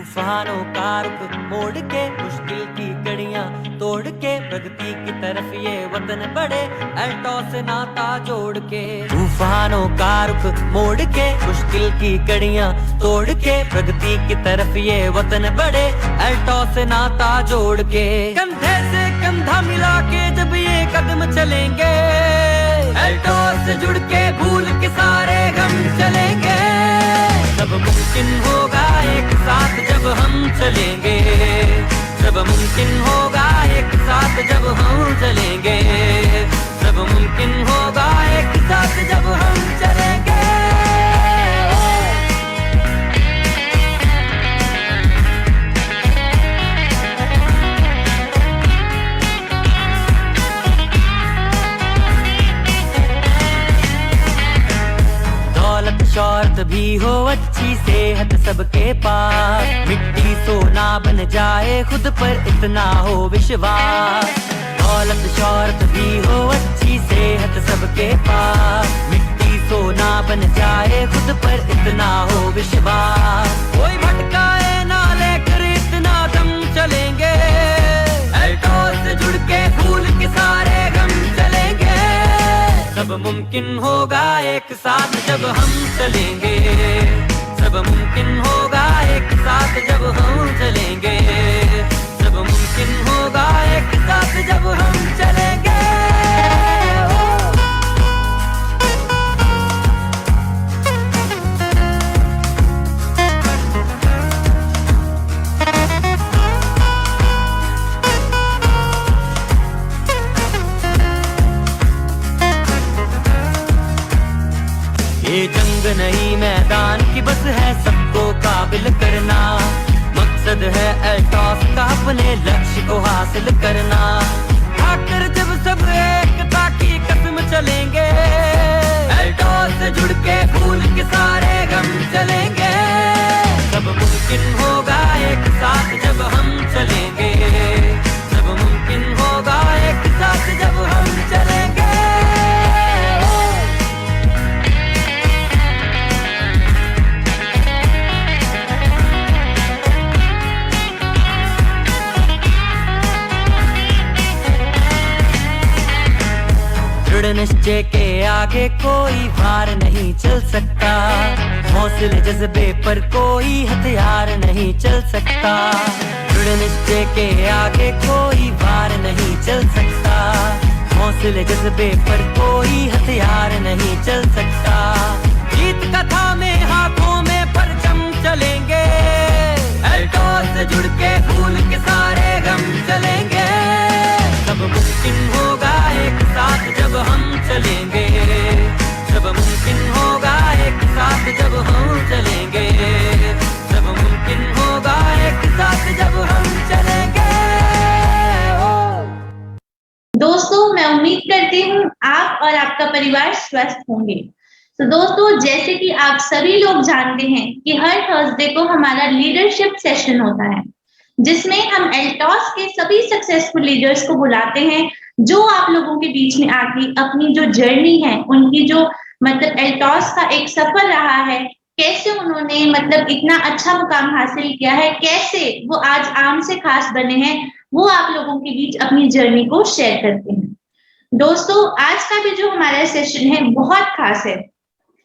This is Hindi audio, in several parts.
तूफानों का रुख मोड़ के मुश्किल की कड़ियां तोड़ के प्रगति की तरफ ये वतन बढ़े अल्टॉस से नाता जोड़ के। तूफानों का रुख मोड़ के मुश्किल की कड़ियां तोड़ के प्रगति की तरफ ये वतन बढ़े अल्टॉस से नाता जोड़ के। कंधे से कंधा मिला के जब ये कदम चलेंगे अल्टॉस से जुड़ के भूल के सारे गम चलेंगे। सब मुमकिन होगा एक साथ जब हम चलेंगे, सब मुमकिन होगा एक साथ जब हम चलेंगे, सब मुमकिन होगा एक साथ जब हम चलेंगे। दौलत शौहरत भी हो अच्छी सेहत सबके पास, मिट्टी सोना बन जाए खुद पर इतना हो विश्वास। दौलत शौहरत भी हो अच्छी सेहत सबके पास, मिट्टी सोना बन जाए खुद पर इतना हो विश्वास। कोई भटकाए ना लेकर इतना दम चलेंगे अल्टॉस से जुड़ के भूल के सारे गम चलेंगे। सब मुमकिन होगा एक साथ जब हम चलेंगे, सब मुमकिन होगा एक साथ जब हम चलेंगे, सब मुमकिन होगा एक साथ जब हम चलेंगे। ये जंग नहीं मैदान की बस है सबको काबिल करना, मकसद है अल्टॉस का अपने लक्ष्य को हासिल करना। खाकर जब सब एकता की कसम चलेंगे अल्टॉस से जुड़ के भूल के सारे गम चलेंगे। सब मुमकिन होगा एक साथ जब हम चलेंगे, सब मुमकिन होगा एक साथ जब हम चलेंगे। दृढ़ निश्चय के आगे कोई वार नहीं चल सकता, हौसले जज्बे पर कोई हथियार नहीं चल सकता। दृढ़ निश्चय के आगे कोई वार नहीं चल सकता, हौसले जज्बे पर कोई हथियार नहीं चल सकता। जीत का थामे हाथों में परचम चलेंगे अल्टॉस से जुड़ के भूल के सारे गम चलेंगे। सब मुमकिन होगा एक साथ जब हम चलेंगे, सब मुमकिन होगा एक साथ जब हम चलेंगे, सब मुमकिन होगा एक साथ जब हम चलेंगे। दोस्तों, मैं उम्मीद करती हूँ आप और आपका परिवार स्वस्थ होंगे। तो दोस्तों, जैसे कि आप सभी लोग जानते हैं कि हर थर्सडे को हमारा लीडरशिप सेशन होता है, जिसमें हम अल्टॉस के सभी सक्सेसफुल लीडर्स को बुलाते हैं जो आप लोगों के बीच में आके अपनी जो जर्नी है, उनकी जो मतलब अल्टॉस का एक सफर रहा है, कैसे उन्होंने मतलब इतना अच्छा मुकाम हासिल किया है, कैसे वो आज आम से खास बने हैं, वो आप लोगों के बीच अपनी जर्नी को शेयर करते हैं। दोस्तों, आज का भी जो हमारा सेशन है बहुत खास है,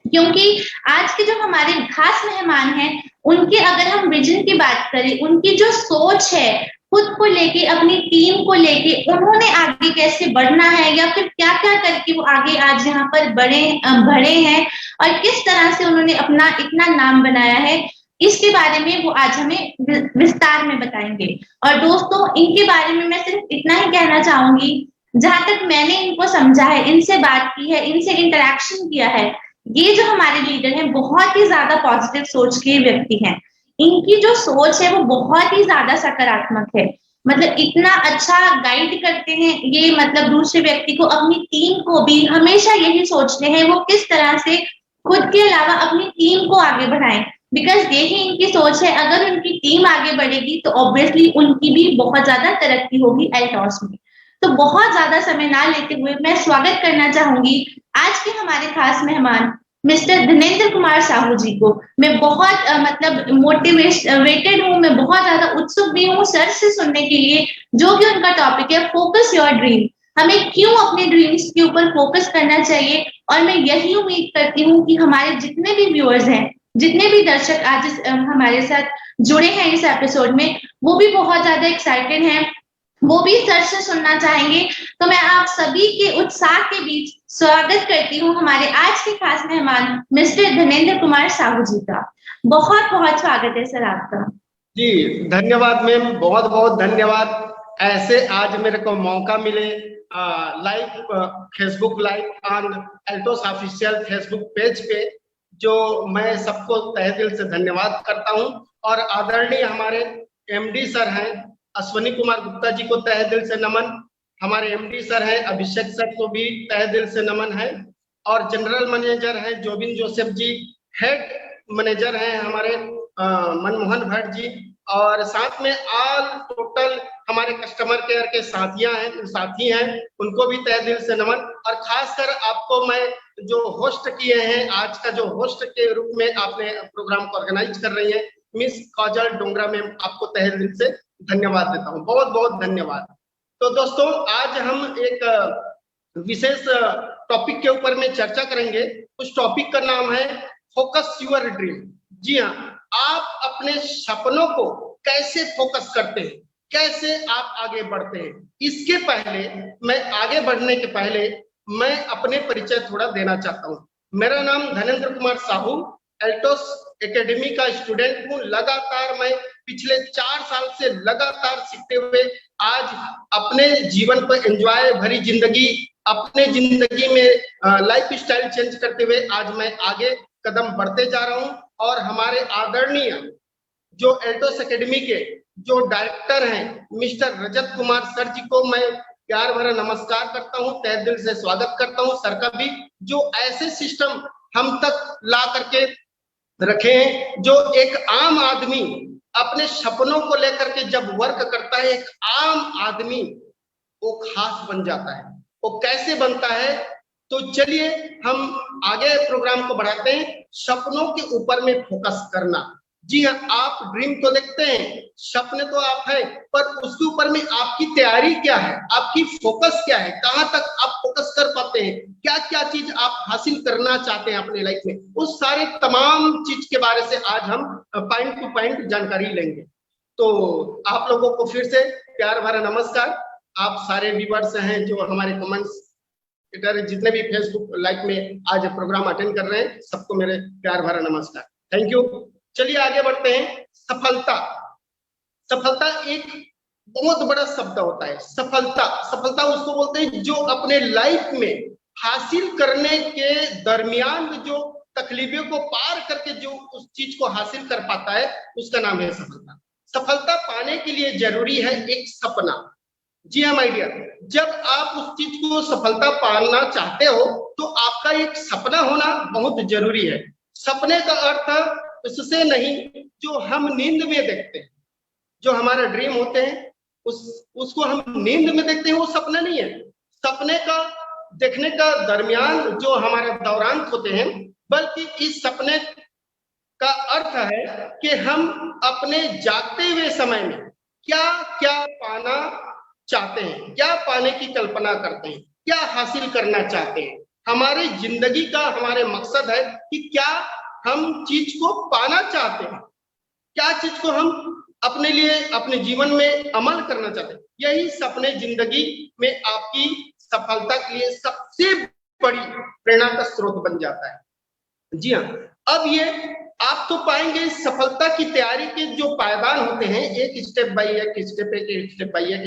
क्योंकि आज के जो हमारे खास मेहमान हैं उनके अगर हम विजन की बात करें, उनकी जो सोच है खुद को लेके, अपनी टीम को लेके, उन्होंने आगे कैसे बढ़ना है या फिर क्या क्या करके वो आगे आज यहाँ पर बढ़े हैं और किस तरह से उन्होंने अपना इतना नाम बनाया है, इसके बारे में वो आज हमें विस्तार में बताएंगे। और दोस्तों, इनके बारे में मैं सिर्फ इतना ही कहना चाहूंगी, जहां तक मैंने इनको समझा है, इनसे बात की है, इनसे इंटरेक्शन किया है, ये जो हमारे लीडर हैं बहुत ही ज्यादा पॉजिटिव सोच के व्यक्ति हैं। इनकी जो सोच है वो बहुत ही ज्यादा सकारात्मक है, मतलब इतना अच्छा गाइड करते हैं ये, मतलब दूसरे व्यक्ति को, अपनी टीम को भी हमेशा यही सोचते हैं वो किस तरह से खुद के अलावा अपनी टीम को आगे बढ़ाएं, बिकॉज यही इनकी सोच है। अगर उनकी टीम आगे बढ़ेगी तो ऑब्वियसली उनकी भी बहुत ज्यादा तरक्की होगी अल्टॉस में। तो बहुत ज्यादा समय ना लेते हुए मैं स्वागत करना चाहूंगी आज के हमारे खास मेहमान मिस्टर धनेंद्र कुमार साहू जी को। मैं बहुत मतलब मोटिवेटेड हूँ, मैं बहुत ज्यादा उत्सुक भी हूँ सर से सुनने के लिए, जो कि उनका टॉपिक है फोकस योर ड्रीम। हमें क्यों अपने ड्रीम्स के ऊपर फोकस करना चाहिए, और मैं यही उम्मीद करती हूँ कि हमारे जितने भी व्यूअर्स हैं, जितने भी दर्शक आज हमारे साथ जुड़े हैं इस एपिसोड में, वो भी बहुत ज्यादा एक्साइटेड हैं, वो भी सर से सुनना चाहेंगे। तो मैं आप सभी के उत्साह के बीच स्वागत करती हूँ हमारे आज के खास मेहमान मिस्टर धनेंद्र कुमार साहू जी का। बहुत बहुत स्वागत है सर आपका। जी धन्यवाद मैम, बहुत बहुत धन्यवाद। ऐसे आज मेरे को मौका मिले live Facebook live on Altos official Facebook page पे, जो मैं सबको तहे दिल से धन्यवाद करता हूं। और आदरणीय हमारे एमडी सर हैं अश्वनी कुमार गुप्ता जी को तहे दिल से नमन, हमारे एमडी सर हैं अभिषेक सर को भी तहे दिल से नमन है, और जनरल मैनेजर हैं जोबिन जोसेफ जी, हेड मैनेजर हैं हमारे मनमोहन भट्ट जी, और साथ में ऑल टोटल हमारे कस्टमर केयर के साथी हैं उनको भी तहे दिल से नमन। और खासकर आपको मैं जो होस्ट किए हैं, आज का जो होस्ट के रूप में आपने प्रोग्राम को ऑर्गेनाइज कर रही है मिस काजल डोंगरा मैम, आपको तहे दिल से धन्यवाद देता हूँ, बहुत बहुत धन्यवाद। तो दोस्तों आज हम एक विशेष टॉपिक के ऊपर में चर्चा करेंगे। उस टॉपिक का नाम है फोकस योर ड्रीम। जी हाँ, आप अपने सपनों को कैसे फोकस करते हैं, कैसे आप आगे बढ़ते हैं। इसके पहले मैं आगे बढ़ने के पहले मैं अपने परिचय थोड़ा देना चाहता हूँ। मेरा नाम धनेंद्र कुमार साहू, एल्टोस एकेडमी का स्टूडेंट हूँ। लगातार मैं पिछले 4 साल से लगातार सीखते हुए आज अपने जीवन पर एंजॉय भरी जिंदगी, अपने जिंदगी में लाइफ स्टाइल चेंज करते हुए आज मैं आगे कदम बढ़ते जा रहा हूँ। और हमारे आदरणीय जो एल्टोस एकेडमी के जो डायरेक्टर हैं मिस्टर रजत कुमार सर जी को मैं प्यार भरा नमस्कार करता हूँ, तहे दिल से स्वागत करता हूँ सर का भी, जो ऐसे सिस्टम हम तक ला करके रखे हैं, जो एक आम आदमी अपने सपनों को लेकर के जब वर्क करता है, एक आम आदमी वो खास बन जाता है। वो कैसे बनता है, तो चलिए हम आगे प्रोग्राम को बढ़ाते हैं। सपनों के ऊपर में फोकस करना। जी हाँ, आप ड्रीम तो देखते हैं, सपने तो आप है, पर उसके ऊपर में आपकी तैयारी क्या है, आपकी फोकस क्या है, कहाँ तक आप फोकस कर पाते हैं, क्या क्या चीज आप हासिल करना चाहते हैं अपने लाइफ में, उस सारे तमाम चीज के बारे से आज हम पॉइंट टू पॉइंट जानकारी लेंगे। तो आप लोगों को फिर से प्यार भरा नमस्कार। आप सारे व्यूअर्स हैं जो हमारे कमेंट्स जितने भी फेसबुक लाइव में आज प्रोग्राम अटेंड कर रहे हैं, सबको मेरे प्यार भरा नमस्कार, थैंक यू। चलिए आगे बढ़ते हैं। सफलता। सफलता एक बहुत बड़ा शब्द होता है। सफलता उसको बोलते हैं जो अपने लाइफ में हासिल करने के दरमियान जो तकलीफों को पार करके जो उस चीज को हासिल कर पाता है, उसका नाम है सफलता। सफलता पाने के लिए जरूरी है एक सपना। जी हाँ माय डियर, जब आप उस चीज को सफलता पाना चाहते हो तो आपका एक सपना होना बहुत जरूरी है। सपने का अर्थ उससे नहीं जो हम नींद में देखते हैं, जो हमारा ड्रीम होते हैं उसको हम नींद में देखते हैं, वो सपना नहीं है। सपने का देखने का दरमियान जो हमारा दौरान होते हैं, बल्कि इस सपने का अर्थ है कि हम अपने जागते हुए समय में क्या क्या पाना चाहते हैं, क्या पाने की कल्पना करते हैं, क्या हासिल करना चाहते हैं। हमारी जिंदगी का हमारे मकसद है कि क्या हम चीज को पाना चाहते हैं, क्या चीज को हम अपने लिए अपने जीवन में अमल करना चाहते हैं। यही सपने जिंदगी में आपकी सफलता के लिए सबसे बड़ी प्रेरणा का स्रोत बन जाता है। जी हाँ, अब ये आप तो पाएंगे सफलता की तैयारी के जो पायदान होते हैं, एक स्टेप बाय एक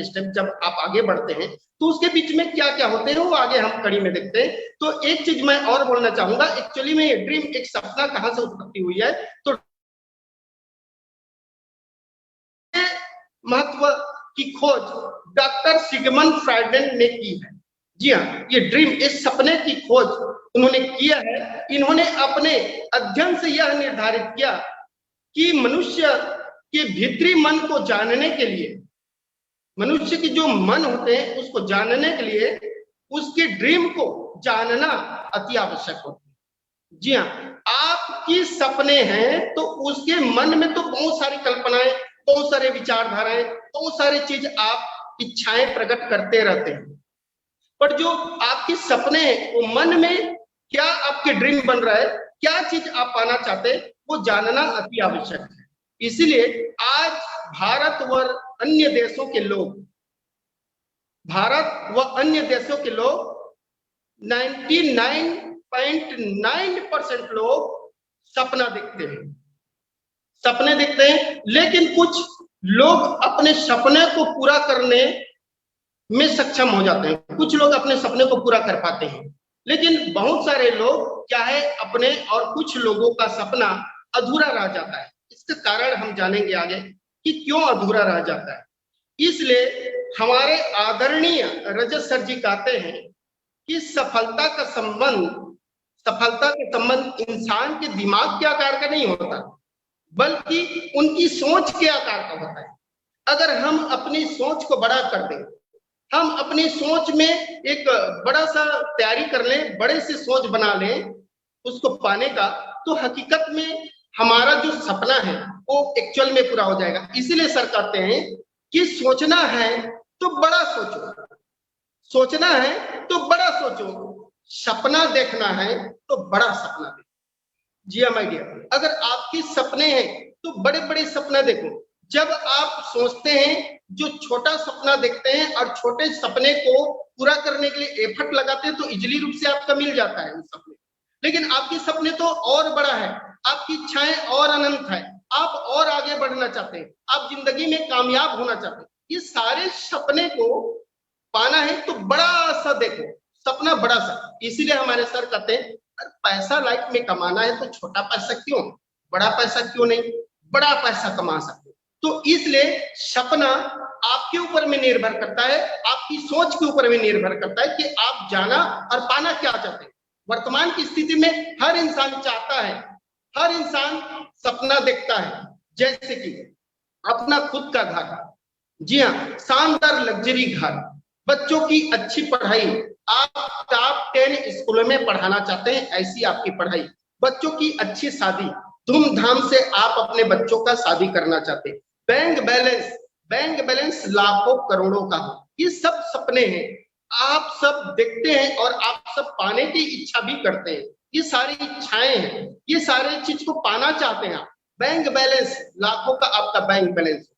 स्टेप जब आप आगे बढ़ते हैं तो उसके बीच में क्या क्या होते हैं वो आगे हम कड़ी में देखते हैं। तो एक चीज मैं और बोलना चाहूंगा, एक्चुअली में ये ड्रीम एक सपना कहां से उत्पत्ति हुई है, तो महत्व की खोज डॉक्टर सिगमंड फ्राइडेन ने की है। जी हाँ, ये ड्रीम, इस सपने की खोज उन्होंने किया है। इन्होंने अपने अध्ययन से यह निर्धारित किया कि मनुष्य के भीतरी मन को जानने के लिए, मनुष्य की जो मन होते हैं उसको जानने के लिए उसके ड्रीम को जानना अति आवश्यक होता है। जी हाँ, आपकी सपने हैं तो उसके मन में तो बहुत सारी कल्पनाएं, बहुत सारे विचारधाराएं, बहुत सारी चीज आप इच्छाएं प्रकट करते रहते हैं, पर जो आपके सपने हैं वो मन में क्या आपके ड्रीम बन रहा है, क्या चीज आप पाना चाहते हैं, वो जानना अति आवश्यक है। इसीलिए आज भारत व अन्य देशों के लोग, भारत व अन्य देशों के लोग 99.9% लोग सपना देखते हैं, सपने देखते हैं, लेकिन कुछ लोग अपने सपने को पूरा करने में सक्षम हो जाते हैं, कुछ लोग अपने सपने को पूरा कर पाते हैं, लेकिन बहुत सारे लोग क्या है अपने, और कुछ लोगों का सपना अधूरा रह जाता है। इसका कारण हम जानेंगे आगे कि क्यों अधूरा रह जाता है। इसलिए हमारे आदरणीय रजत सर जी कहते हैं कि सफलता का संबंध इंसान के दिमाग के आकार का नहीं होता, बल्कि उनकी सोच के आकार का होता है। अगर हम अपनी सोच को बड़ा कर दें, हम अपनी सोच में एक बड़ा सा तैयारी कर लें, बड़े से सोच बना लें उसको पाने का, तो हकीकत में हमारा जो सपना है वो एक्चुअल में पूरा हो जाएगा। इसीलिए सर कहते हैं कि सोचना है तो बड़ा सोचो, सोचना है तो बड़ा सोचो, सपना देखना है तो बड़ा सपना देखो। जी हाँ माय डियर, अगर आपके सपने हैं तो बड़े बड़े सपना देखो। जब आप सोचते हैं, जो छोटा सपना देखते हैं और छोटे सपने को पूरा करने के लिए एफर्ट लगाते हैं, तो इजीली रूप से आपका मिल जाता है वो सपने। लेकिन आपके सपने तो और बड़ा है, आपकी इच्छाएं और अनंत है, आप और आगे बढ़ना चाहते हैं, आप जिंदगी में कामयाब होना चाहते हैं। ये सारे सपने को पाना है तो बड़ा सा देखो, सपना बड़ा सा। इसीलिए हमारे सर कहते हैं पैसा लाइफ में कमाना है तो छोटा पैसा क्यों, बड़ा पैसा क्यों नहीं, बड़ा पैसा कमा सकते। तो इसलिए सपना आपके ऊपर में निर्भर करता है, आपकी सोच के ऊपर में निर्भर करता है कि आप जाना और पाना क्या चाहते हैं। वर्तमान की स्थिति में हर इंसान चाहता है, हर इंसान सपना देखता है, जैसे कि अपना खुद का घर, जी हाँ, शानदार लग्जरी घर, बच्चों की अच्छी पढ़ाई, आप टॉप 10 स्कूलों में पढ़ाना चाहते हैं, ऐसी आपकी पढ़ाई, बच्चों की अच्छी शादी, धूमधाम से आप अपने बच्चों का शादी करना चाहते हैं, बैंक बैलेंस लाखों करोड़ों का हो, ये सब सपने हैं, आप सब देखते हैं और आप सब पाने की इच्छा भी करते हैं। ये सारी इच्छाएं हैं, ये सारे चीज को पाना चाहते हैं आप। बैंक बैलेंस लाखों का आपका बैंक बैलेंस,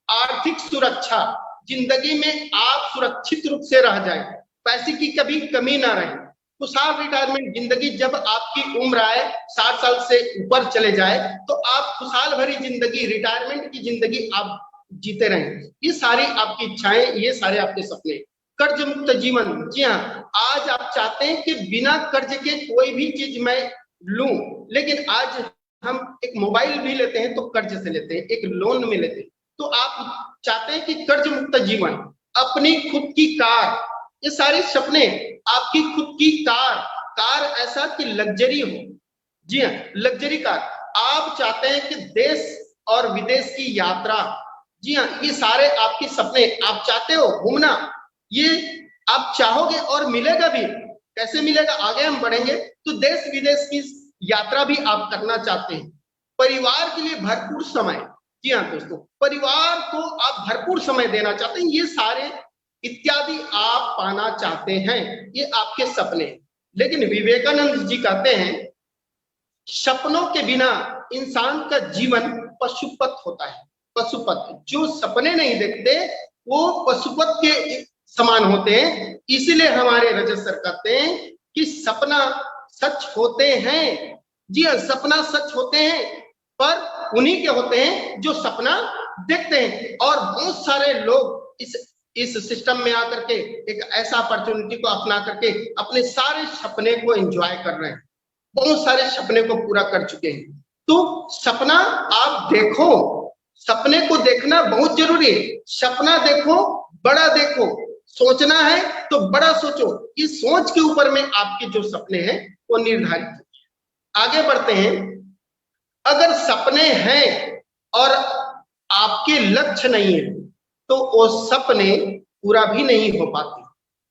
आर्थिक सुरक्षा, जिंदगी में आप सुरक्षित रूप से रह जाए, पैसे की कभी कमी ना रहे, खुशहाल रिटायरमेंट जिंदगी, जब आपकी उम्र आए 60 साल से ऊपर चले जाए तो आप खुशहाल भरी जिंदगी, रिटायरमेंट की जिंदगी आप जीते रहें। ये सारी आपकी इच्छाएं, ये सारे आपके सपने। कर्ज मुक्त जीवन, जी हाँ, आज आप चाहते हैं कि बिना कर्ज के कोई भी चीज मैं लूं, लेकिन आज हम एक मोबाइल भी लेते हैं तो कर्ज से लेते हैं, एक लोन में लेते हैं। तो आप चाहते हैं कि कर्ज मुक्त जीवन, अपनी खुद की कार, ये सारे सपने, आपकी खुद की कार ऐसा कि लग्जरी हो, जी हाँ, लग्जरी कार। आप चाहते हैं कि देश और विदेश की यात्रा, जी हाँ, ये सारे आपके सपने। आप चाहते हो घूमना, ये आप चाहोगे और मिलेगा भी। कैसे मिलेगा, आगे हम बढ़ेंगे। तो देश विदेश की यात्रा भी आप करना चाहते हैं। परिवार के लिए भरपूर समय, जी हाँ दोस्तों, परिवार को आप भरपूर समय देना चाहते हैं, ये सारे इत्यादि आप पाना चाहते हैं, ये आपके सपने। लेकिन विवेकानंद जी कहते हैं सपनों के बिना इंसान का जीवन पशुपत होता है। पशुपत, जो सपने नहीं देखते वो पशुपत के समान होते हैं। इसीलिए हमारे रजत सर कहते हैं कि सपना सच होते हैं, जी हाँ, सपना सच होते हैं, पर उन्हीं के होते हैं जो सपना देखते हैं। और बहुत सारे लोग इस सिस्टम में आकर के एक ऐसा अपॉर्चुनिटी को अपना करके अपने सारे सपने को एंजॉय कर रहे हैं, बहुत सारे सपने को पूरा कर चुके हैं। तो सपना आप देखो, सपने को देखना बहुत जरूरी है। सपना देखो, बड़ा देखो, सोचना है तो बड़ा सोचो। इस सोच के ऊपर में आपके जो सपने हैं वो निर्धारित। आगे बढ़ते हैं। अगर सपने हैं और आपके लक्ष्य नहीं है तो वो सपने पूरा भी नहीं हो पाते।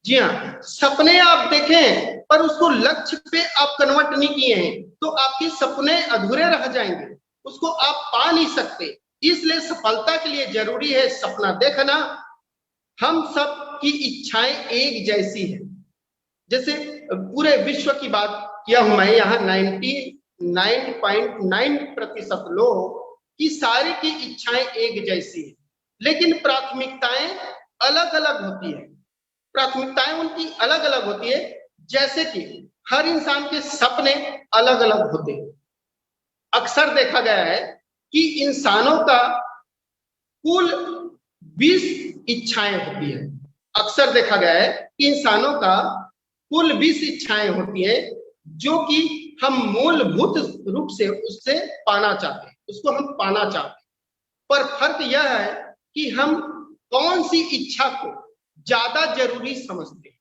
जी हाँ, सपने आप देखें पर उसको लक्ष्य पे आप कन्वर्ट नहीं किए हैं तो आपके सपने अधूरे रह जाएंगे, उसको आप पा नहीं सकते। इसलिए सफलता के लिए जरूरी है सपना देखना। हम सब की इच्छाएं एक जैसी है। जैसे पूरे विश्व की बात किया हूं मैं, यहाँ 99.9% लोग की सारी की इच्छाएं एक जैसी है, लेकिन प्राथमिकताएं अलग अलग होती है। प्राथमिकताएं उनकी अलग अलग होती है। जैसे कि हर इंसान के सपने अलग अलग होते हैं। अक्सर देखा गया है कि इंसानों का कुल 20 इच्छाएं होती है। अक्सर देखा गया है कि इंसानों का कुल 20 इच्छाएं होती हैं जो कि हम मूलभूत रूप से उससे पाना चाहते हैं, उसको हम पाना चाहते हैं। पर फर्क यह है कि हम कौन सी इच्छा को ज्यादा जरूरी समझते हैं।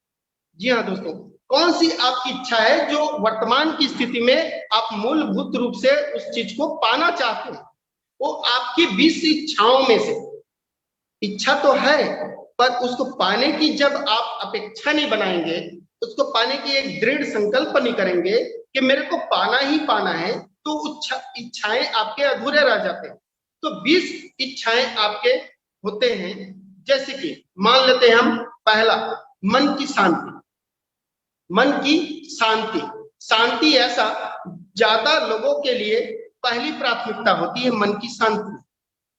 जी हाँ दोस्तों, कौन सी आपकी इच्छा है जो वर्तमान की स्थिति में आप मूलभूत रूप से उस चीज को पाना चाहते हैं। वो आपकी 20 इच्छाओं में से इच्छा तो है, पर उसको पाने की जब आप अपेक्षा नहीं बनाएंगे, उसको पाने की एक दृढ़ संकल्प नहीं करेंगे कि मेरे को पाना ही पाना है, तो इच्छाएं आपके अधूरे रह जाते हैं। तो 20 इच्छाएं आपके होते हैं। जैसे कि मान लेते हैं हम पहला, मन की शांति। मन की शांति, शांति ऐसा ज्यादा लोगों के लिए पहली प्राथमिकता होती है, मन की शांति।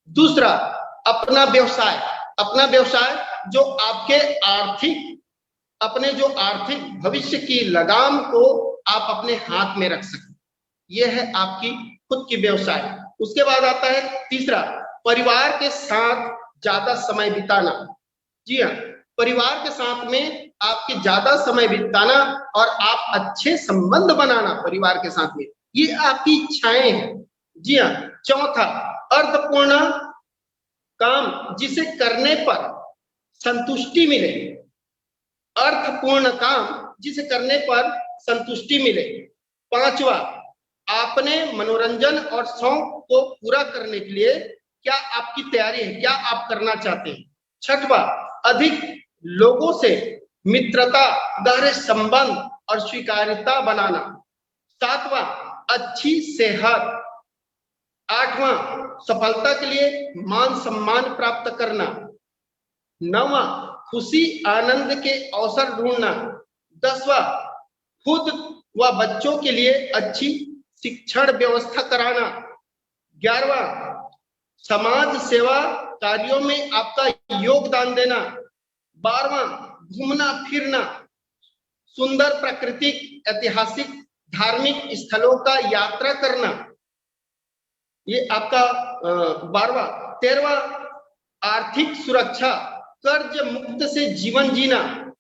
दूसरा, अपना व्यवसाय। अपना व्यवसाय जो आपके अपने जो आर्थिक भविष्य की लगाम को आप अपने हाथ में रख सकें, यह है आपकी खुद की व्यवसाय। उसके बाद आता है तीसरा, परिवार के साथ ज्यादा समय बिताना। जी हाँ, परिवार के साथ में आपके ज्यादा समय बिताना और आप अच्छे संबंध बनाना परिवार के साथ में, ये आपकी इच्छाएं हैं। जी हाँ। चौथा, अर्थपूर्ण काम जिसे करने पर संतुष्टि मिले। अर्थपूर्ण काम जिसे करने पर संतुष्टि मिले। पांचवा, आपने मनोरंजन और शौक को पूरा करने के लिए क्या आपकी तैयारी है, क्या आप करना चाहते हैं। छठवा, अधिक लोगों से मित्रता, गहरे संबंध और स्वीकार्यता बनाना। सातवां, अच्छी सेहत। आठवां, सफलता के लिए मान सम्मान प्राप्त करना। नौवां, खुशी आनंद के अवसर ढूंढना। 10वां, खुद व बच्चों के लिए अच्छी शिक्षण व्यवस्था कराना। 11वां, समाज सेवा कार्यों में आपका योगदान देना। 12वां, घूमना फिरना, सुंदर प्राकृतिक, ऐतिहासिक, धार्मिक स्थलों का यात्रा करना, ये आपका 12वां। 13वां, आर्थिक सुरक्षा, कर्ज मुक्त से जीवन जीना।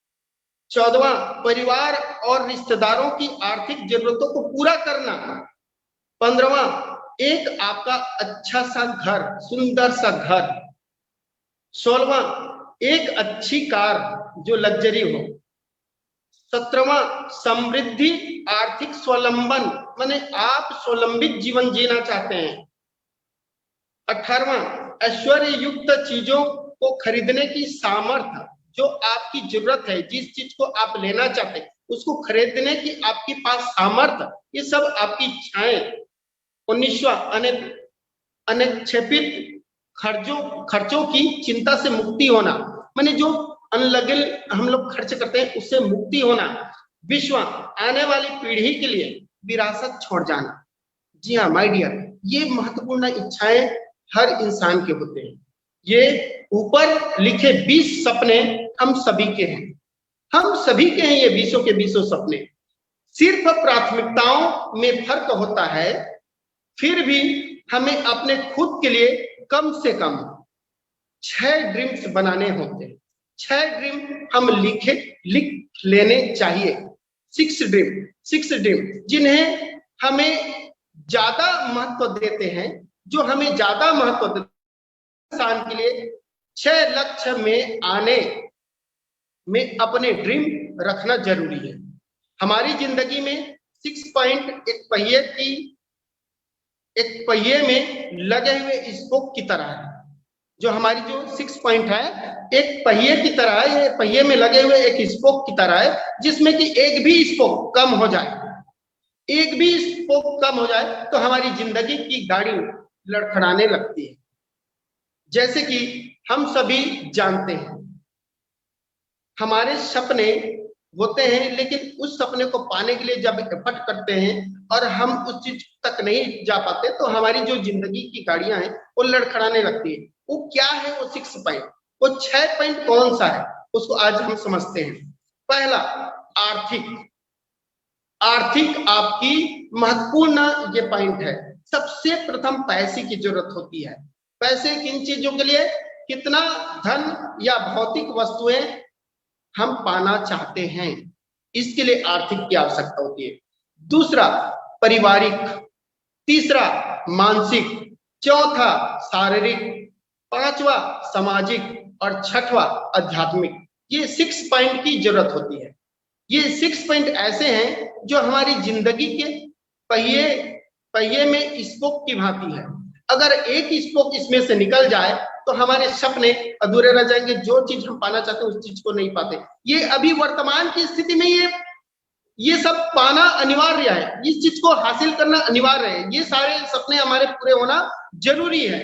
14वां, परिवार और रिश्तेदारों की आर्थिक जरूरतों को पूरा करना। 15वां, एक आपका अच्छा सा घर, सुंदर सा घर। 16वां, एक अच्छी कार जो लग्जरी हो। 17वां, समृद्धि, आर्थिक स्वावलंबन, माने आप स्वावलंबित जीवन जीना चाहते हैं। 18वां, ऐश्वर्य युक्त चीजों को खरीदने की सामर्थ्य, जो आपकी जरूरत है, जिस चीज को आप लेना चाहते हैं उसको खरीदने की आपके पास सामर्थ्य, ये सब आपकी इच्छाएं। 19वां, अनक्षेपित खर्चों की चिंता से मुक्ति होना, माने जो अनलगे हम लोग खर्च करते हैं उससे मुक्ति होना। 20वां, आने वाली पीढ़ी के लिए विरासत छोड़ जाना। जी हाँ माय डियर, ये महत्वपूर्ण इच्छाएं हर इंसान के होते हैं। ये ऊपर लिखे 20 सपने हम सभी के हैं, हम सभी के हैं ये 20 के 20 सपने। सिर्फ प्राथमिकताओं में फर्क होता है, फिर भी हमें अपने खुद के लिए कम से कम 6 ड्रीम्स बनाने होते हैं। 6 ड्रीम हम लिख लेने चाहिए। 6 ड्रीम जिन्हें हमें ज्यादा महत्व देते हैं, जो हमें ज्यादा महत्व देते हैं। इंसान के लिए 6 लक्ष्य में आने में अपने ड्रीम रखना जरूरी है। हमारी जिंदगी में 6 पॉइंट एक पहिए में लगे हुए स्पोक की तरह है। जो हमारी जो 6 पॉइंट है, एक पहिए की तरह है, ये पहिए में लगे हुए एक स्पोक की तरह है, जिसमें कि एक भी स्पोक कम हो जाए, एक भी स्पोक कम हो जाए तो हमारी जिंदगी की गाड़ी लड़खड़ाने लगती है। जैसे कि हम सभी जानते हैं, हमारे सपने होते हैं, लेकिन उस सपने को पाने के लिए जब एफर्ट करते हैं और हम उस चीज तक नहीं जा पाते, तो हमारी जो जिंदगी की गाड़ियां हैं वो लड़खड़ाने लगती है। वो क्या है वो 6 पॉइंट, वो 6 पॉइंट कौन सा है, उसको आज हम समझते हैं। पहला, आर्थिक। आर्थिक आपकी महत्वपूर्ण ये पॉइंट है। सबसे प्रथम पैसे की जरूरत होती है। पैसे किन चीजों के लिए, कितना धन या भौतिक वस्तुएं हम पाना चाहते हैं, इसके लिए आर्थिक की आवश्यकता होती है। दूसरा, पारिवारिक। तीसरा, मानसिक। चौथा, शारीरिक। पांचवा, सामाजिक। और छठवा, आध्यात्मिक। ये 6 पॉइंट की जरूरत होती है। ये 6 पॉइंट ऐसे हैं जो हमारी जिंदगी के पहिए में स्पोक की भांति है। अगर एक स्पोक इसमें से निकल जाए तो हमारे सपने अधूरे रह जाएंगे, जो चीज हम पाना चाहते हैं उस चीज को नहीं पाते। ये अभी वर्तमान की स्थिति में ये सब पाना अनिवार्य है, इस चीज को हासिल करना अनिवार्य है। ये सारे सपने हमारे पूरे होना जरूरी है।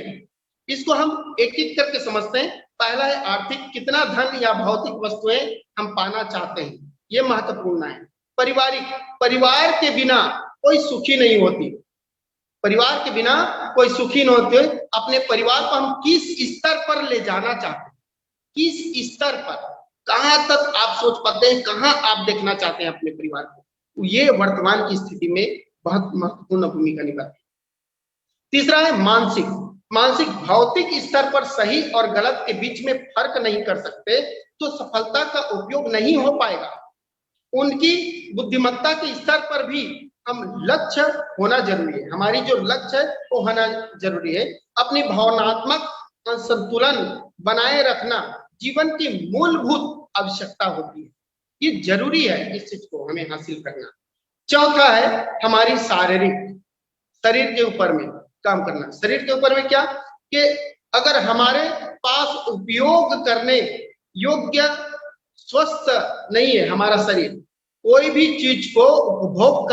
इसको हम एक एक करके समझते हैं। पहला है आर्थिक, कितना धन या भौतिक वस्तुएं हम पाना चाहते हैं, ये महत्वपूर्ण है। पारिवारिक, परिवार के बिना कोई सुखी नहीं होती। परिवार के बिना कोई सुखी नहीं होते। अपने परिवार को हम किस स्तर पर ले जाना चाहते हैं, किस स्तर पर, कहां तक आप सोच पाते हैं, कहां आप देखना चाहते हैं अपने परिवार को, ये वर्तमान की स्थिति में बहुत महत्वपूर्ण भूमिका निभाती है। तीसरा है मानसिक। मानसिक, भौतिक स्तर पर सही और गलत के बीच में फर्क नहीं कर सकते तो सफलता का उपयोग नहीं हो पाएगा। उनकी बुद्धिमत्ता के स्तर पर भी हम लक्ष्य होना जरूरी है। हमारी जो लक्ष्य है वो होना जरूरी है। अपनी भावनात्मक संतुलन बनाए रखना जीवन की मूलभूत आवश्यकता होती है। ये जरूरी है, इस चीज को हमें हासिल करना। चौथा है हमारी शारीरिक, शरीर के ऊपर में काम करना। शरीर के ऊपर में क्या, कि अगर हमारे पास उपयोग करने योग्य स्वस्थ नहीं है हमारा शरीर, कोई भी चीज को उपभोग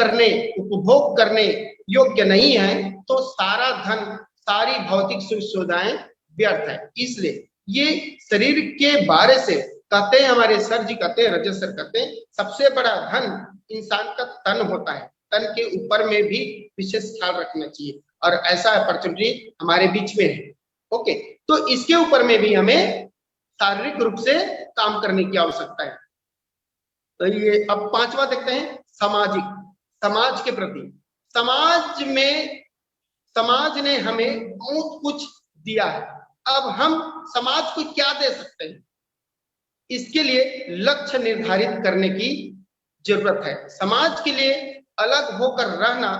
करने योग्य नहीं है, तो सारा धन, सारी भौतिक सुख सुविधाएं व्यर्थ है। इसलिए ये शरीर के बारे से कहते हैं, हमारे सर जी कहते हैं, रजत सर कहते हैं, सबसे बड़ा धन इंसान का तन होता है। तन के ऊपर में भी विशेष ख्याल रखना चाहिए, और ऐसा अपॉर्चुनिटी हमारे बीच में है। ओके, तो इसके ऊपर में भी हमें शारीरिक रूप से काम करने की आवश्यकता है। तो ये अब पांचवा देखते हैं, सामाजिक। समाज के प्रति, समाज ने हमें बहुत कुछ दिया है। अब हम समाज को क्या दे सकते हैं, इसके लिए लक्ष्य निर्धारित करने की जरूरत है। समाज के लिए अलग होकर रहना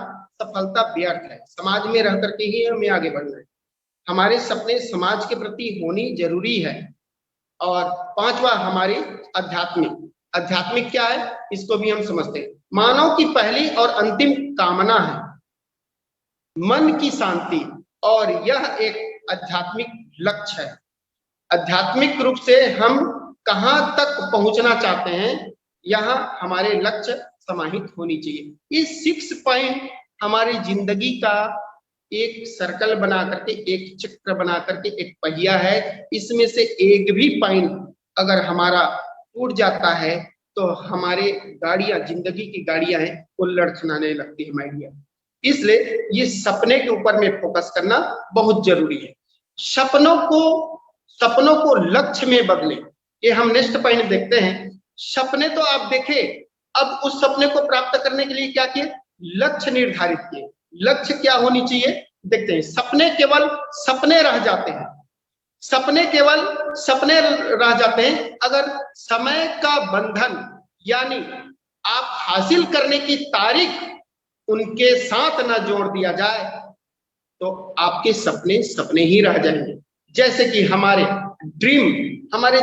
सफलता व्यर्थ है। समाज में रह करके ही हमें आगे बढ़ना है। हमारे सपने समाज के प्रति होनी जरूरी है। और पांचवा हमारी आध्यात्मिक क्या है, इसको भी हम समझते हैं। मानव की पहली और अंतिम कामना है मन की शांति, और यह एक आध्यात्मिक लक्ष्य है। आध्यात्मिक रूप से हम कहां तक पहुंचना चाहते हैं, यहाँ हमारे लक्ष्य समाहित होनी चाहिए। इस 6 पॉइंट हमारी जिंदगी का एक सर्कल बना करके, एक चक्र बना करके एक पहिया है। इसमें से एक भी पॉइंट अगर हमारा टूट जाता है तो हमारे गाड़ियां, जिंदगी की गाड़ियां हैं, वो लड़खड़ाने लगती है माय डियर। इसलिए ये सपने के ऊपर में फोकस करना बहुत जरूरी है। सपनों को लक्ष्य में बदले, ये हम नेक्स्ट पॉइंट देखते हैं। सपने तो आप देखे, अब उस सपने को प्राप्त करने के लिए क्या किए, लक्ष्य निर्धारित किए। लक्ष्य क्या होनी चाहिए देखते हैं। सपने केवल सपने रह जाते हैं, सपने केवल सपने रह जाते हैं अगर समय का बंधन, यानी आप हासिल करने की तारीख उनके साथ ना जोड़ दिया जाए तो आपके सपने सपने ही रह जाएंगे। जैसे कि हमारे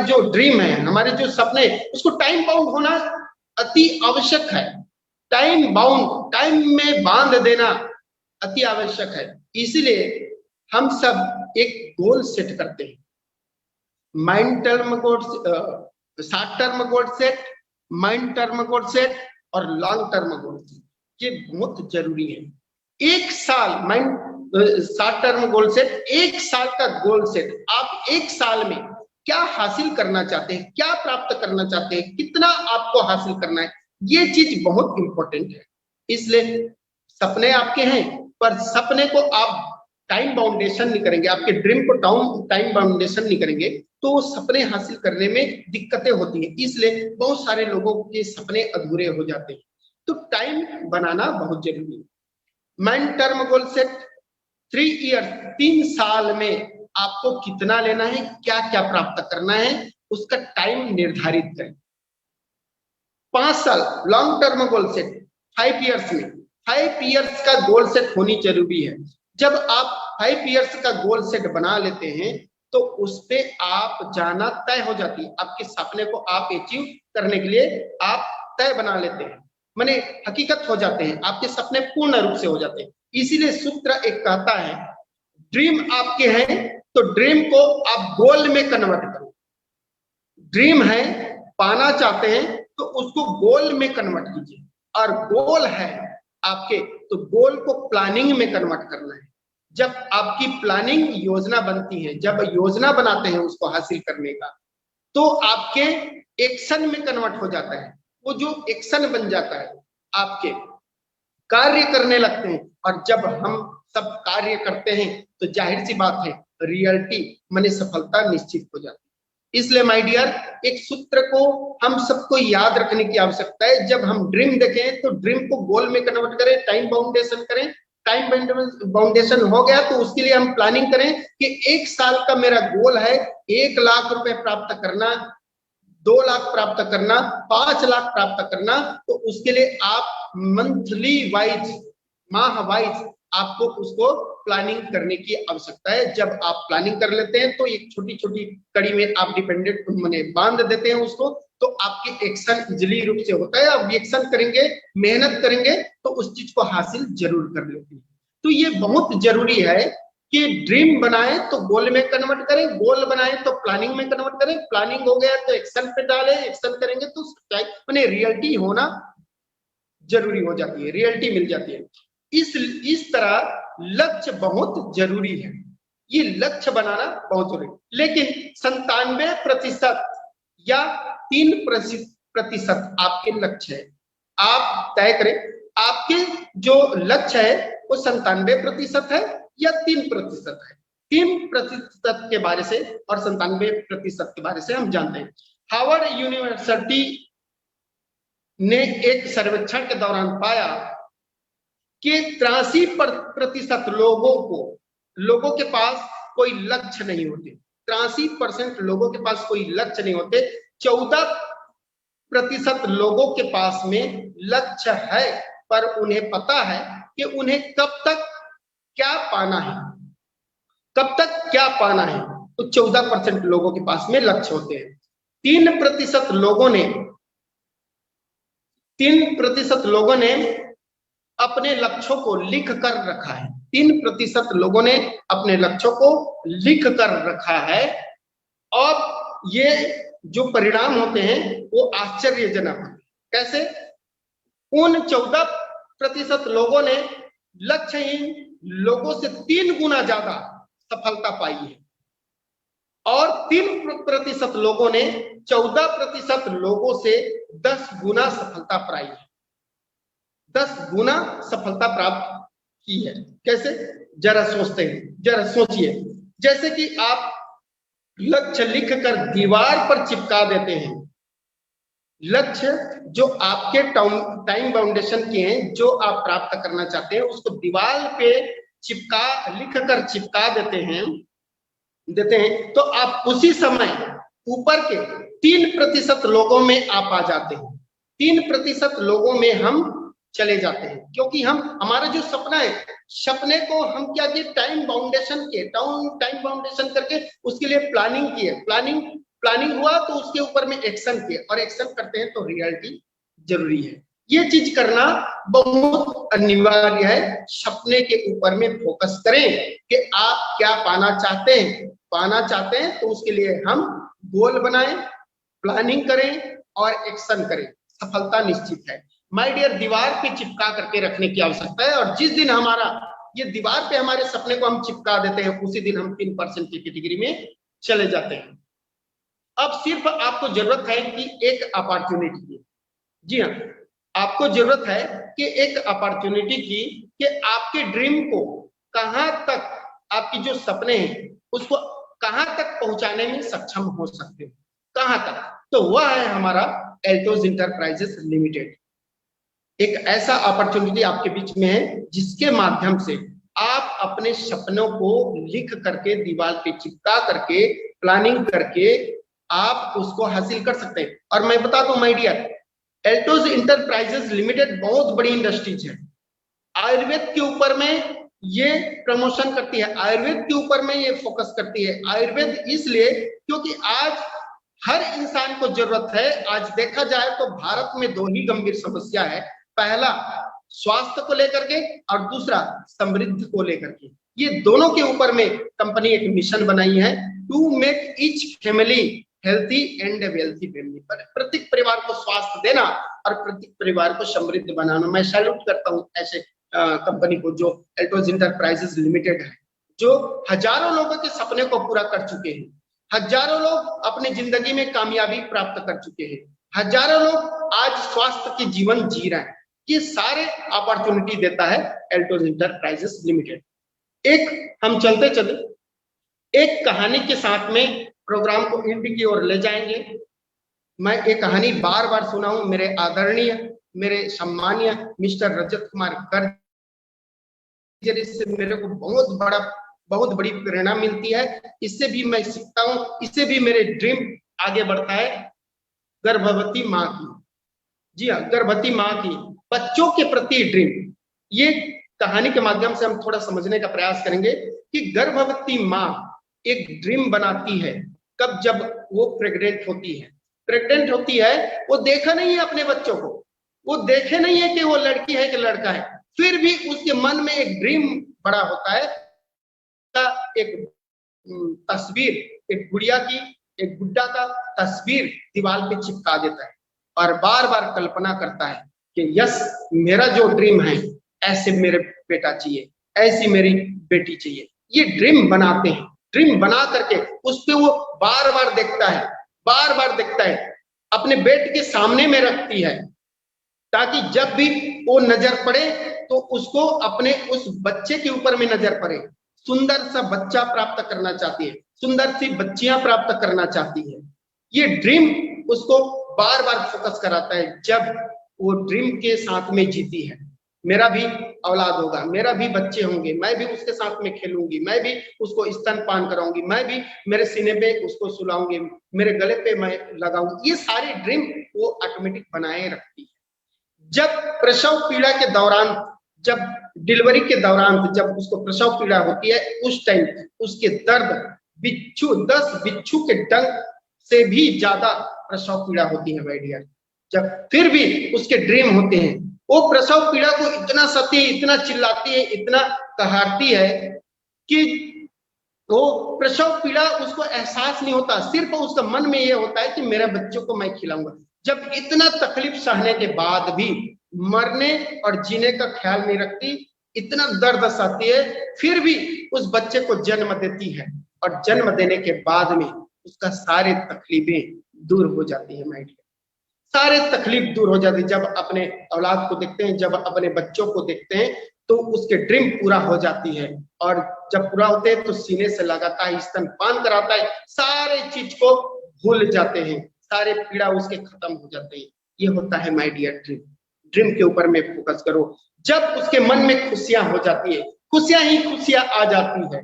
जो ड्रीम है, हमारे जो सपने, उसको टाइम बाउंड होना अति आवश्यक है। टाइम में बांध देना अति आवश्यक है। इसलिए हम सब एक गोल सेट करते हैं, mind term goal, short term goal set, mind term goal set और लॉन्ग टर्म गोल सेट, ये बहुत जरूरी है। एक साल mind short term goal set, एक साल का गोल सेट, आप एक साल में क्या हासिल करना चाहते हैं, क्या प्राप्त करना चाहते हैं, कितना आपको हासिल करना है, ये चीज बहुत इंपॉर्टेंट है। इसलिए सपने आपके हैं, पर सपने को आप टाइम बाउंडेशन नहीं करेंगे, आपके ड्रीम को टाइम बाउंडेशन नहीं करेंगे, तो सपने हासिल करने में दिक्कतें होती हैं। इसलिए बहुत सारे लोगों के सपने अधूरे हो जाते हैं। तो टाइम बनाना बहुत जरूरी है। Mind term goal set 3 year, 3 साल में आपको कितना लेना है, क्या क्या प्राप्त करना है, उसका टाइम निर्धारित करें। 5 साल long term goal set 5 years में, 5 ईयर्स का गोल सेट होनी जरूरी है। जब आप 5 ईयर्स का गोल सेट बना लेते हैं तो उस पे आप जाना तय हो जाती है। आपके सपने को आप अचीव करने के लिए आप तय बना लेते हैं, माने हकीकत हो जाते हैं, आपके सपने पूर्ण रूप से हो जाते हैं। इसीलिए सूत्र एक कहता है, ड्रीम आपके हैं तो ड्रीम को आप गोल में कन्वर्ट करो। ड्रीम है, पाना चाहते हैं तो उसको गोल में कन्वर्ट कीजिए, और गोल है आपके तो गोल को प्लानिंग में कन्वर्ट करना है। जब आपकी प्लानिंग योजना बनती है, जब योजना बनाते हैं उसको हासिल करने का, तो आपके एक्शन में कन्वर्ट हो जाता है। वो जो एक्शन बन जाता है, आपके कार्य करने लगते हैं, और जब हम सब कार्य करते हैं तो जाहिर सी बात है रियलिटी माने सफलता निश्चित हो जाती है। इसलिए माय डियर, एक सूत्र को हम सबको याद रखने की आवश्यकता है। जब हम ड्रीम देखें तो ड्रीम को गोल में कन्वर्ट करें, टाइम बाउंडेशन करें। टाइम बाउंडेशन हो गया तो उसके लिए हम प्लानिंग करें कि 1 साल का मेरा गोल है 1 लाख रुपए प्राप्त करना, 2 लाख प्राप्त करना, 5 लाख प्राप्त करना। तो उसके लिए आप मंथली वाइज, माह वाइज आपको उसको प्लानिंग करने की आवश्यकता है। जब आप प्लानिंग कर लेते हैं तो एक छोटी छोटी कड़ी में आप डिपेंडेंट माने बांध देते हैं उसको, तो आपके एक्शन इजिली रूप से होता है। आप एक्शन करेंगे, मेहनत करेंगे तो उस चीज को हासिल जरूर कर लेते हैं। तो ये बहुत जरूरी है कि ड्रीम बनाए तो गोल में कन्वर्ट करें, गोल बनाए तो प्लानिंग में कन्वर्ट करें, प्लानिंग हो गया तो एक्शन पे डालें, एक्शन करेंगे तो माने रियलिटी होना जरूरी हो जाती है, रियलिटी मिल जाती है। इस तरह लक्ष्य बहुत जरूरी है, ये लक्ष्य बनाना बहुत जरूरी। लेकिन 97% या 3% आपके लक्ष्य है, आप तय करें आपके जो लक्ष्य है वो 97% है या 3% है। 3% के बारे से और 97% के बारे से हम जानते हैं। हार्वर्ड यूनिवर्सिटी ने एक सर्वेक्षण के दौरान पाया कि 83% लोगों के पास कोई लक्ष्य नहीं होते। 83% लोगों के पास कोई लक्ष्य नहीं होते। 14% लोगों के पास में लक्ष्य है, पर उन्हें पता है कि उन्हें कब तक क्या पाना है, कब तक क्या पाना है। तो 14% लोगों के पास में लक्ष्य होते हैं। 3% लोगों ने अपने लक्ष्यों को लिख कर रखा है। 3% लोगों ने अपने लक्ष्यों को लिख कर रखा है, और ये जो परिणाम होते हैं वो आश्चर्यजनक है। कैसे? उन 14% लोगों ने लक्ष्यहीन लोगों से 3 गुना ज्यादा सफलता पाई है, और 3% लोगों ने 14% लोगों से 10 गुना सफलता पाई है, 10 गुना सफलता प्राप्त की है। कैसे? जरा सोचते हैं, जरा सोचिए। जैसे कि आप लक्ष्य लिखकर दीवार पर चिपका देते हैं, लक्ष्य जो आपके टाइम बाउंडेशन के हैं, जो आप प्राप्त करना चाहते हैं, उसको दीवार पे लिखकर चिपका देते हैं, तो आप उसी समय ऊपर के 3% लोगों में आप आ जाते हैं। 3% लोगों में हम चले जाते हैं, क्योंकि हमारा जो सपना है, सपने को हम क्या किए, टाइम बाउंडेशन करके उसके लिए प्लानिंग की है। प्लानिंग हुआ तो उसके ऊपर में एक्शन किए, और एक्शन करते हैं तो रियलिटी जरूरी है। ये चीज करना बहुत अनिवार्य है। सपने के ऊपर में फोकस करें कि आप क्या पाना चाहते हैं तो उसके लिए हम गोल बनाएं, प्लानिंग करें और एक्शन करें, सफलता निश्चित है। माय डियर, दीवार पे चिपका करके रखने की आवश्यकता है, और जिस दिन हमारा ये दीवार पे हमारे सपने को हम चिपका देते हैं, उसी दिन हम 3% की कैटेगरी में चले जाते हैं। अब सिर्फ आपको जरूरत है कि एक अपॉर्चुनिटी की, जी हाँ, आपको जरूरत है कि एक अपॉर्चुनिटी की, कि आपके ड्रीम को कहां तक, आपकी जो सपने हैं उसको कहां तक पहुंचाने में सक्षम हो सकते हो, कहां तक। तो वह है हमारा एल्टोज इंटरप्राइजेस लिमिटेड। एक ऐसा अपॉर्चुनिटी आपके बीच में है जिसके माध्यम से आप अपने सपनों को लिख करके, दीवार पे चिपका करके, प्लानिंग करके आप उसको हासिल कर सकते हैं। और मैं बता दूं माय डियर, एल्टोज इंटरप्राइजेस लिमिटेड बहुत बड़ी इंडस्ट्रीज है। आयुर्वेद के ऊपर में ये प्रमोशन करती है, आयुर्वेद के ऊपर में ये फोकस करती है। आयुर्वेद इसलिए क्योंकि आज हर इंसान को जरूरत है। आज देखा जाए तो भारत में दो ही गंभीर समस्या है, पहला स्वास्थ्य को लेकर के और दूसरा समृद्धि को लेकर के। ये दोनों के ऊपर में कंपनी एक मिशन बनाई है, to make each family healthy and wealthy family. प्रत्येक परिवार को स्वास्थ्य देना और प्रत्येक परिवार को समृद्ध बनाना। मैं सैल्यूट करता हूं ऐसे कंपनी को जो एल्टोज इंटरप्राइजेस लिमिटेड है, जो हजारों लोगों के सपने को पूरा कर चुके हैं, हजारों लोग अपनी जिंदगी में कामयाबी प्राप्त कर चुके हैं, हजारों लोग आज स्वास्थ्य की जीवन जी रहे हैं। ये सारे अपॉर्चुनिटी देता है एल्टोज इंटरप्राइजेस लिमिटेड। एक हम चलते चलते एक कहानी के साथ में प्रोग्राम को एंड की ओर ले जाएंगे। मैं एक कहानी बार बार सुना हूं, मेरे आदरणीय, मेरे सम्मानीय मिस्टर रजत कुमार गर्ग, इससे मेरे को बहुत बड़ी प्रेरणा मिलती है। इससे भी मैं सीखता हूं, इससे भी मेरे ड्रीम आगे बढ़ता है। गर्भवती माँ की, जी हाँ, गर्भवती माँ की बच्चों के प्रति ड्रीम, ये कहानी के माध्यम से हम थोड़ा समझने का प्रयास करेंगे कि गर्भवती माँ एक ड्रीम बनाती है कब, जब वो प्रेग्नेंट होती है। वो देखा नहीं है अपने बच्चों को, वो देखे नहीं है कि वो लड़की है कि लड़का है, फिर भी उसके मन में एक ड्रीम बड़ा होता है। एक तस्वीर, एक गुड़िया की, एक गुड्डा का तस्वीर दीवार पे चिपका देता है और बार बार कल्पना करता है कि यस, मेरा जो ड्रीम है, ऐसे मेरे बेटा चाहिए, ऐसी मेरी बेटी चाहिए। ये ड्रीम बनाते हैं, ड्रीम बना करके उस पे वो बार बार देखता है, अपने बेड के सामने में रखती है, ताकि जब भी वो नजर पड़े तो उसको अपने उस बच्चे के ऊपर में नजर पड़े। सुंदर सा बच्चा प्राप्त करना चाहती है, सुंदर सी बच्चियां प्राप्त करना चाहती है। ये ड्रीम उसको बार बार फोकस कराता है। जब वो ड्रीम के साथ में जीती है, मेरा भी औलाद होगा, मेरा भी बच्चे होंगे, मैं भी उसके साथ में खेलूंगी, मैं भी उसको स्तनपान कराऊंगी, मैं भी मेरे सीने पे उसको सुलाऊंगी, मेरे गले पे मैं लगाऊंगी। ये सारी ड्रीम वो ऑटोमेटिक बनाए रखती है। जब प्रसव पीड़ा के दौरान, जब डिलीवरी के दौरान, जब उसको प्रसव पीड़ा होती है, उस टाइम उसके दर्द 10 बिच्छू के डंक से भी ज्यादा प्रसव पीड़ा होती है माय डियर। जब फिर भी उसके ड्रीम होते हैं, वो प्रसव पीड़ा को इतना सती है, इतना चिल्लाती है, इतना कहारती है कि वो प्रसव पीड़ा उसको एहसास नहीं होता, सिर्फ उसका मन में ये होता है कि मेरे बच्चों को मैं खिलाऊंगा। जब इतना तकलीफ सहने के बाद भी मरने और जीने का ख्याल नहीं रखती, इतना दर्द सहती है, फिर भी उस बच्चे को जन्म देती है और जन्म देने के बाद में उसका सारे तकलीफें दूर हो जाती है माय डियर, सारे तकलीफ दूर हो जाती है। जब अपने औलाद को देखते हैं, जब अपने बच्चों को देखते हैं, तो उसके ड्रीम पूरा हो जाती है। और जब पूरा होते हैं तो सीने से लगाता है, स्तनपान कराता है, सारे चीज को भूल जाते हैं, सारे पीड़ा उसके खत्म हो जाते हैं। ये होता है माय डियर ड्रीम। ड्रीम के ऊपर में फोकस करो। जब उसके मन में खुशियां हो जाती है, खुशियां ही खुशियां आ जाती है।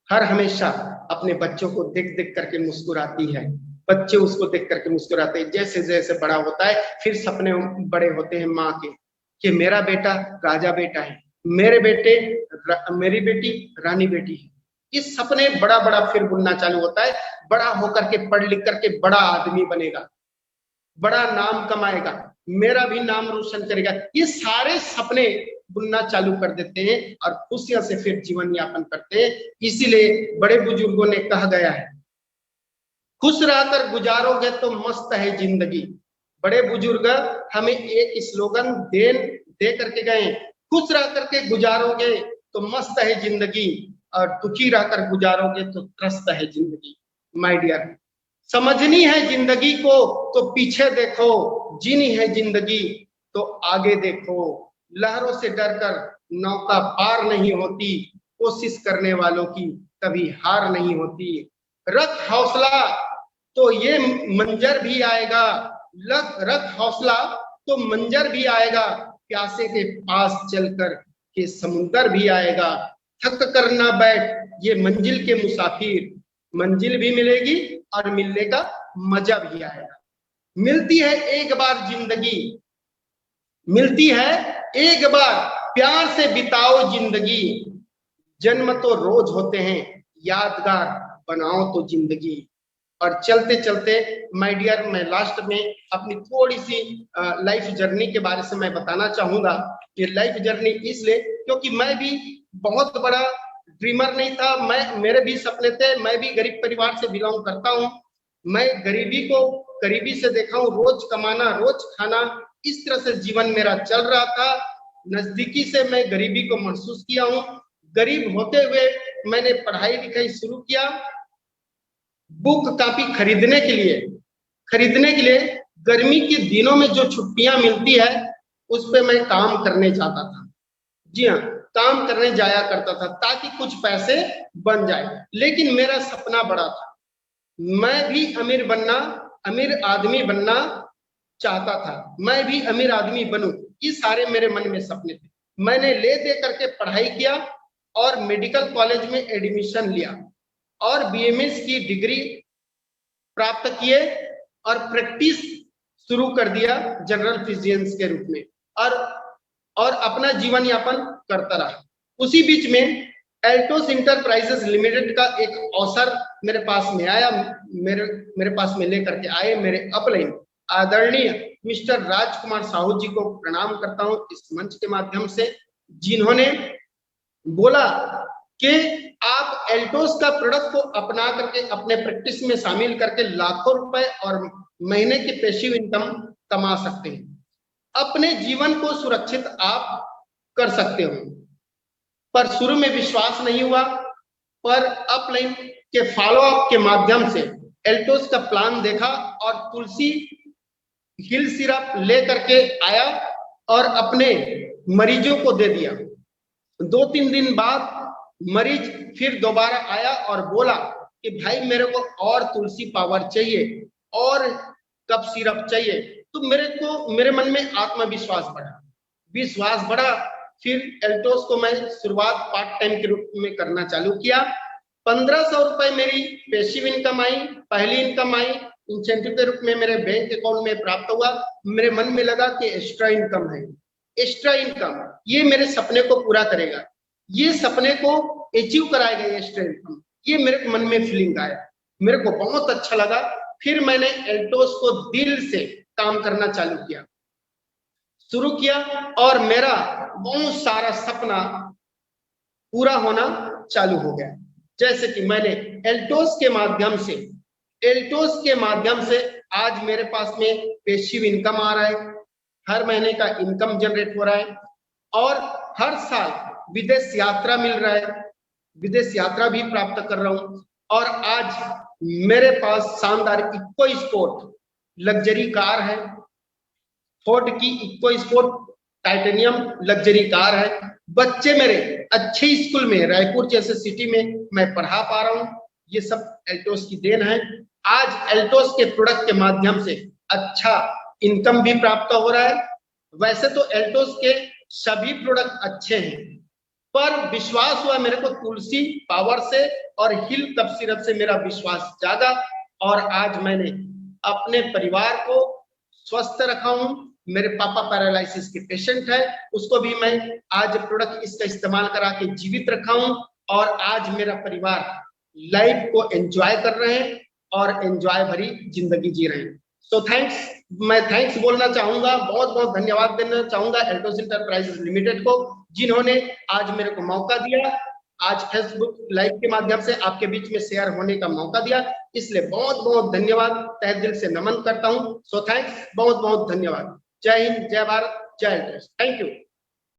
हर हमेशा अपने बच्चों को देख देख करके मुस्कुराती है, बच्चे उसको देख करके मुस्कुराते हैं। जैसे जैसे बड़ा होता है, फिर सपने बड़े होते हैं माँ के कि मेरा बेटा राजा बेटा है, मेरे बेटे मेरी बेटी रानी बेटी है। ये सपने बड़ा बड़ा फिर बुनना चालू होता है। बड़ा होकर के पढ़ लिख करके बड़ा आदमी बनेगा, बड़ा नाम कमाएगा, मेरा भी नाम रोशन करेगा। ये सारे सपने बुनना चालू कर देते हैं और खुशियां से फिर जीवन यापन करते हैं। इसीलिए बड़े बुजुर्गों ने कहा गया है खुश रहकर गुजारोगे तो मस्त है जिंदगी। बड़े बुजुर्ग हमें एक स्लोगन दे करके गए, खुश रह करके गुजारोगे तो मस्त है जिंदगी, और दुखी रहकर गुजारोगे तो त्रस्त है जिंदगी। माय डियर, समझनी है जिंदगी को तो पीछे देखो, जीनी है जिंदगी तो आगे देखो। लहरों से डरकर नौका पार नहीं होती, कोशिश करने वालों की कभी हार नहीं होती। रख हौसला तो ये मंजर भी आएगा, रख हौसला तो मंजर भी आएगा, प्यासे के पास चलकर के समुंदर भी आएगा। थक कर ना बैठ ये मंजिल के मुसाफिर, मंजिल भी मिलेगी और मिलने का मजा भी आएगा। मिलती है एक बार जिंदगी, मिलती है एक बार, प्यार से बिताओ जिंदगी। जन्म तो रोज होते हैं, यादगार बनाओ तो जिंदगी। और चलते चलते माय डियर, मैं लास्ट में अपनी थोड़ी सी लाइफ जर्नी के बारे से मैं बताना चाहूंगा। कि लाइफ जर्नी इसलिए क्योंकि मैं भी बहुत बड़ा ड्रीमर नहीं था, मेरे भी सपने थे, मैं भी गरीब परिवार से बिलोंग करता हूँ। मैं गरीबी को करीबी से देखा हूँ, रोज कमाना रोज खाना, इस तरह से जीवन मेरा चल रहा था। नजदीकी से मैं गरीबी को महसूस किया हूँ। गरीब होते हुए मैंने पढ़ाई लिखाई शुरू किया। बुक कापी खरीदने के लिए गर्मी के दिनों में जो छुट्टियां मिलती है उस पे मैं काम करने जाता था। जी हाँ, काम करने जाया करता था ताकि कुछ पैसे बन जाए। लेकिन मेरा सपना बड़ा था, मैं भी अमीर आदमी बनना चाहता था, मैं भी अमीर आदमी बनूं। ये सारे मेरे मन में सपने थे। मैंने ले दे करके पढ़ाई किया और मेडिकल कॉलेज में एडमिशन लिया और बीएमएस की डिग्री प्राप्त किए और प्रैक्टिस शुरू कर दिया जनरल फिजिशियंस के रूप में, और अपना जीवन यापन करता रहा। उसी बीच में एल्टोस इंटरप्राइजेस लिमिटेड का एक अवसर मेरे पास में आया। मेरे पास में लेकर के आए मेरे अपलाइन आदरणीय मिस्टर राजकुमार साहू जी को प्रणाम करता हूं इस मंच के माध्यम से, जिन्होंने बोला कि आप एल्टोस का प्रोडक्ट को अपना करके अपने प्रैक्टिस में शामिल करके लाखों रुपए और महीने की पैसिव इनकम कमा सकते हैं, अपने जीवन को सुरक्षित आप कर सकते हो। पर शुरू में विश्वास नहीं हुआ, पर अपलाइन के फॉलो अप के माध्यम से एल्टोस का प्लान देखा और तुलसी हिल सिरप ले करके आया और अपने मरीजों को दे दिया। 2-3 दिन बाद मरीज फिर दोबारा आया और बोला कि भाई मेरे को और तुलसी पावर चाहिए और कफ सिरप चाहिए। तो मेरे मन में आत्मविश्वास बढ़ा। फिर एल्टोस को मैं शुरुआत पार्ट टाइम के रूप में करना चालू किया। 1500 रुपए मेरी पैसिव इनकम आई, पहली इनकम आई, इंसेंटिव के रूप में मेरे बैंक अकाउंट में प्राप्त हुआ। मेरे मन में लगा कि एक्स्ट्रा इनकम है, एक्स्ट्रा इनकम ये मेरे सपने को पूरा करेगा, ये सपने को अचीव कराएगा ये एक्स्ट्रा इनकम। ये मेरे मन में फीलिंग आया, मेरे को बहुत अच्छा लगा। फिर मैंने एल्टोस को दिल से काम करना शुरू किया और मेरा बहुत सारा सपना पूरा होना चालू हो गया। जैसे कि मैंने एल्टोस के माध्यम से आज मेरे पास में पैसिव इनकम आ रहा है, हर महीने का इनकम जनरेट हो रहा है और हर साल विदेश यात्रा मिल रहा है, विदेश यात्रा भी प्राप्त कर रहा हूं। और आज मेरे पास शानदार इको स्पोर्ट लग्जरी कार है, फोर्ड की EcoSport titanium luxury car है। बच्चे मेरे अच्छे स्कूल में रायपुर जैसे सिटी में मैं पढ़ा पा रहा हूँ, ये सब एल्टोस की देन है। आज एल्टोस के प्रोडक्ट के माध्यम से अच्छा इनकम भी प्राप्त हो रहा है। वैसे तो एल्टोस के सभी प्रोडक्ट अच्छे हैं, पर विश्वास हुआ मेरे को तुलसी पावर से और हिल कफ सिरप से मेरा विश्वास जागा और आज मैंने अपने परिवार को स्वस्थ रखा हूँ। मेरे पापा पैरालिसिस के पेशेंट है, उसको भी मैं आज प्रोडक्ट इसका इस्तेमाल करा के जीवित रखा हूँ और आज मेरा परिवार लाइफ को एंजॉय कर रहे हैं और एंजॉय भरी जिंदगी जी रहे हैं। तो मैं थैंक्स बोलना चाहूंगा, बहुत बहुत धन्यवाद देना चाहूंगा एल्टोस इंटरप्राइजेस लिमिटेड को, जिन्होंने आज मेरे को मौका दिया आज फेसबुक लाइव के माध्यम से आपके बीच में शेयर होने का मौका दिया, इसलिए बहुत बहुत धन्यवाद, तहे दिल से नमन करता हूं। सो थैंक्स, बहुत बहुत धन्यवाद। जय हिंद, जय भारत, जय एल्टोस। Thank you.